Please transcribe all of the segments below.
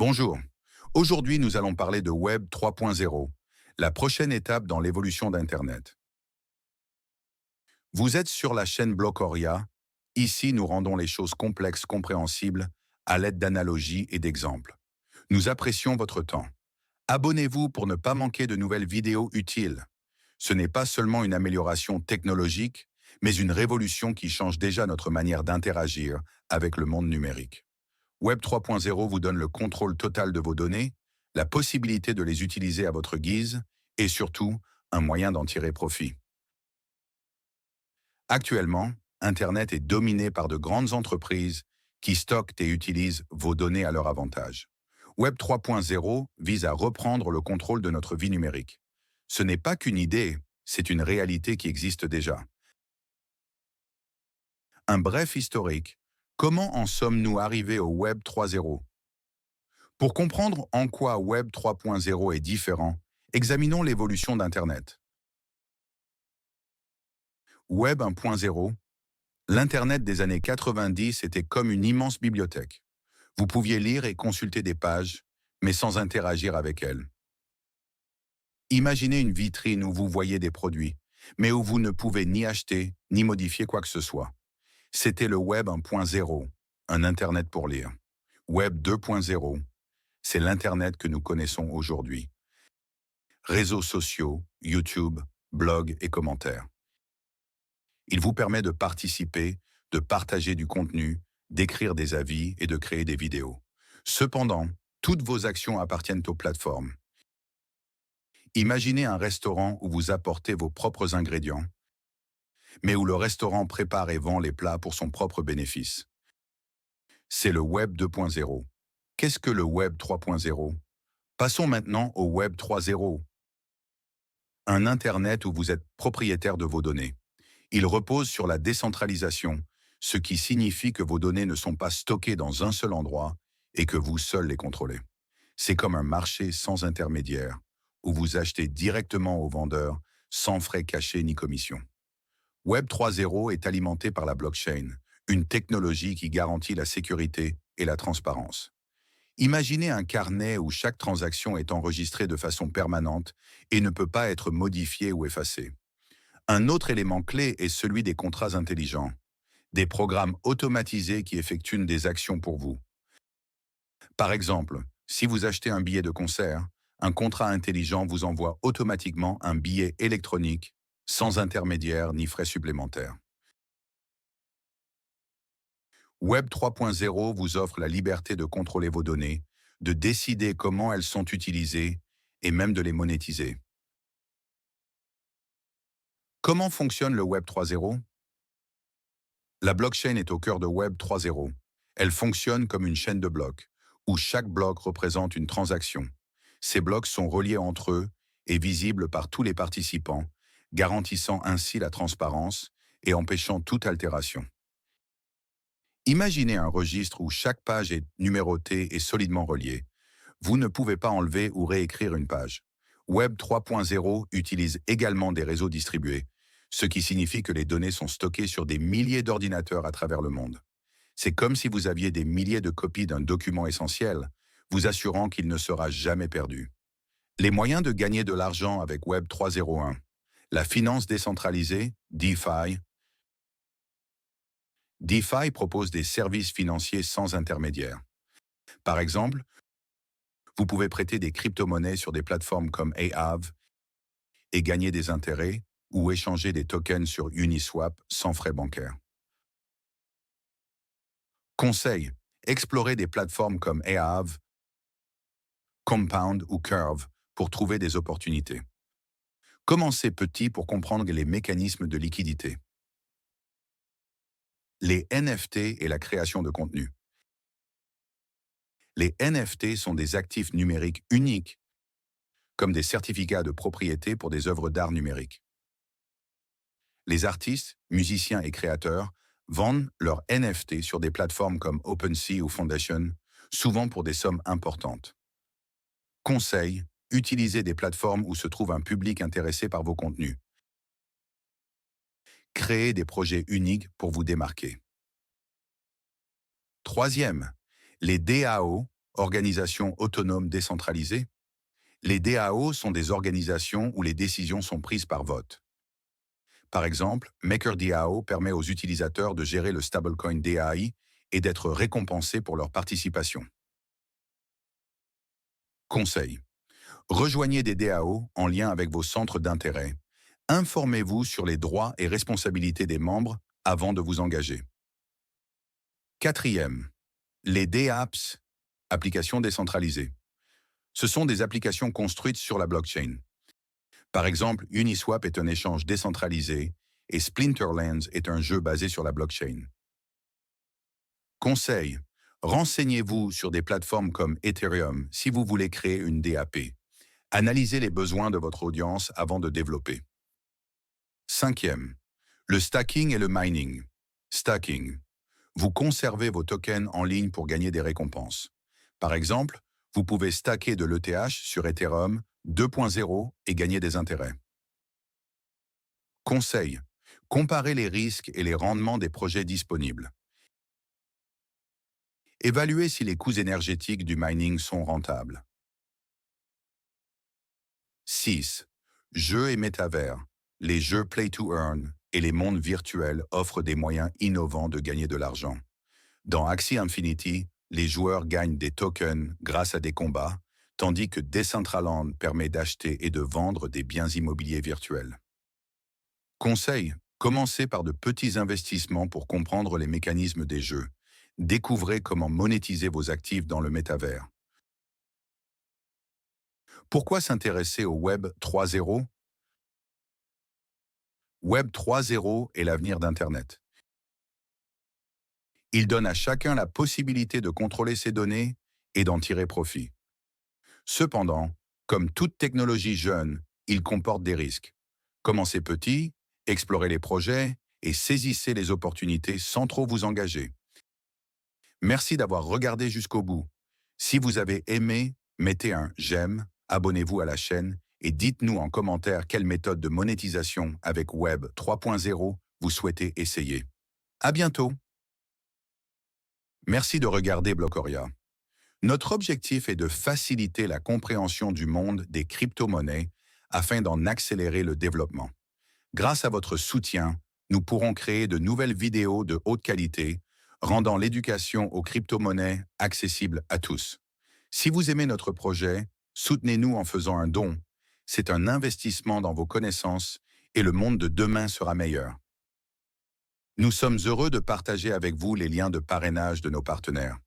Bonjour. Aujourd'hui, nous allons parler de Web 3.0, la prochaine étape dans l'évolution d'Internet. Vous êtes sur la chaîne Blocoria. Ici, nous rendons les choses complexes compréhensibles à l'aide d'analogies et d'exemples. Nous apprécions votre temps. Abonnez-vous pour ne pas manquer de nouvelles vidéos utiles. Ce n'est pas seulement une amélioration technologique, mais une révolution qui change déjà notre manière d'interagir avec le monde numérique. Web 3.0 vous donne le contrôle total de vos données, la possibilité de les utiliser à votre guise et surtout un moyen d'en tirer profit. Actuellement, Internet est dominé par de grandes entreprises qui stockent et utilisent vos données à leur avantage. Web 3.0 vise à reprendre le contrôle de notre vie numérique. Ce n'est pas qu'une idée, c'est une réalité qui existe déjà. Un bref historique. Comment en sommes-nous arrivés au Web 3.0? Pour comprendre en quoi Web 3.0 est différent, examinons l'évolution d'Internet. Web 1.0, l'Internet des années 90 était comme une immense bibliothèque. Vous pouviez lire et consulter des pages, mais sans interagir avec elles. Imaginez une vitrine où vous voyez des produits, mais où vous ne pouvez ni acheter, ni modifier quoi que ce soit. C'était le Web 1.0, un Internet pour lire. Web 2.0, c'est l'Internet que nous connaissons aujourd'hui. Réseaux sociaux, YouTube, blogs et commentaires. Il vous permet de participer, de partager du contenu, d'écrire des avis et de créer des vidéos. Cependant, toutes vos actions appartiennent aux plateformes. Imaginez un restaurant où vous apportez vos propres ingrédients, mais où le restaurant prépare et vend les plats pour son propre bénéfice. C'est le Web 2.0. Qu'est-ce que le Web 3.0? Passons maintenant au Web 3.0, un Internet où vous êtes propriétaire de vos données. Il repose sur la décentralisation, ce qui signifie que vos données ne sont pas stockées dans un seul endroit et que vous seul les contrôlez. C'est comme un marché sans intermédiaire, où vous achetez directement au vendeur, sans frais cachés ni commission. Web 3.0 est alimenté par la blockchain, une technologie qui garantit la sécurité et la transparence. Imaginez un carnet où chaque transaction est enregistrée de façon permanente et ne peut pas être modifiée ou effacée. Un autre élément clé est celui des contrats intelligents, des programmes automatisés qui effectuent des actions pour vous. Par exemple, si vous achetez un billet de concert, un contrat intelligent vous envoie automatiquement un billet électronique, sans intermédiaire ni frais supplémentaires. Web 3.0 vous offre la liberté de contrôler vos données, de décider comment elles sont utilisées et même de les monétiser. Comment fonctionne le Web 3.0? La blockchain est au cœur de Web 3.0. Elle fonctionne comme une chaîne de blocs, où chaque bloc représente une transaction. Ces blocs sont reliés entre eux et visibles par tous les participants, garantissant ainsi la transparence et empêchant toute altération. Imaginez un registre où chaque page est numérotée et solidement reliée. Vous ne pouvez pas enlever ou réécrire une page. Web 3.0 utilise également des réseaux distribués, ce qui signifie que les données sont stockées sur des milliers d'ordinateurs à travers le monde. C'est comme si vous aviez des milliers de copies d'un document essentiel, vous assurant qu'il ne sera jamais perdu. Les moyens de gagner de l'argent avec Web 3.0.1. La finance décentralisée, DeFi. DeFi propose des services financiers sans intermédiaire. Par exemple, vous pouvez prêter des crypto-monnaies sur des plateformes comme Aave et gagner des intérêts ou échanger des tokens sur Uniswap sans frais bancaires. Conseil, explorez des plateformes comme Aave, Compound ou Curve pour trouver des opportunités. Commencez petit pour comprendre les mécanismes de liquidité. Les NFT et la création de contenu. Les NFT sont des actifs numériques uniques, comme des certificats de propriété pour des œuvres d'art numérique. Les artistes, musiciens et créateurs vendent leurs NFT sur des plateformes comme OpenSea ou Foundation, souvent pour des sommes importantes. Conseil, utilisez des plateformes où se trouve un public intéressé par vos contenus. Créez des projets uniques pour vous démarquer. Troisième, les DAO Organisations autonomes décentralisées. Les DAO sont des organisations où les décisions sont prises par vote. Par exemple, MakerDAO permet aux utilisateurs de gérer le stablecoin DAI et d'être récompensés pour leur participation. Conseil. Rejoignez des DAO en lien avec vos centres d'intérêt. Informez-vous sur les droits et responsabilités des membres avant de vous engager. Quatrième, les DApps, applications décentralisées. Ce sont des applications construites sur la blockchain. Par exemple, Uniswap est un échange décentralisé et Splinterlands est un jeu basé sur la blockchain. Conseil, renseignez-vous sur des plateformes comme Ethereum si vous voulez créer une DAP. Analysez les besoins de votre audience avant de développer. Cinquième, le stacking et le mining. Stacking. Vous conservez vos tokens en ligne pour gagner des récompenses. Par exemple, vous pouvez stacker de l'ETH sur Ethereum 2.0 et gagner des intérêts. Conseil. Comparez les risques et les rendements des projets disponibles. Évaluez si les coûts énergétiques du mining sont rentables. 6. Jeux et métavers. Les jeux Play to Earn et les mondes virtuels offrent des moyens innovants de gagner de l'argent. Dans Axie Infinity, les joueurs gagnent des tokens grâce à des combats, tandis que Decentraland permet d'acheter et de vendre des biens immobiliers virtuels. Conseil, commencez par de petits investissements pour comprendre les mécanismes des jeux. Découvrez comment monétiser vos actifs dans le métavers. Pourquoi s'intéresser au Web 3.0? Web 3.0 est l'avenir d'Internet. Il donne à chacun la possibilité de contrôler ses données et d'en tirer profit. Cependant, comme toute technologie jeune, il comporte des risques. Commencez petit, explorez les projets et saisissez les opportunités sans trop vous engager. Merci d'avoir regardé jusqu'au bout. Si vous avez aimé, mettez un j'aime, abonnez-vous à la chaîne et dites-nous en commentaire quelle méthode de monétisation avec Web 3.0 vous souhaitez essayer. À bientôt! Merci de regarder Blocoria. Notre objectif est de faciliter la compréhension du monde des crypto-monnaies afin d'en accélérer le développement. Grâce à votre soutien, nous pourrons créer de nouvelles vidéos de haute qualité, rendant l'éducation aux crypto-monnaies accessible à tous. Si vous aimez notre projet, soutenez-nous en faisant un don. C'est un investissement dans vos connaissances et le monde de demain sera meilleur. Nous sommes heureux de partager avec vous les liens de parrainage de nos partenaires.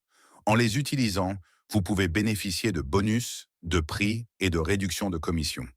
En les utilisant, vous pouvez bénéficier de bonus, de prix et de réduction de commission.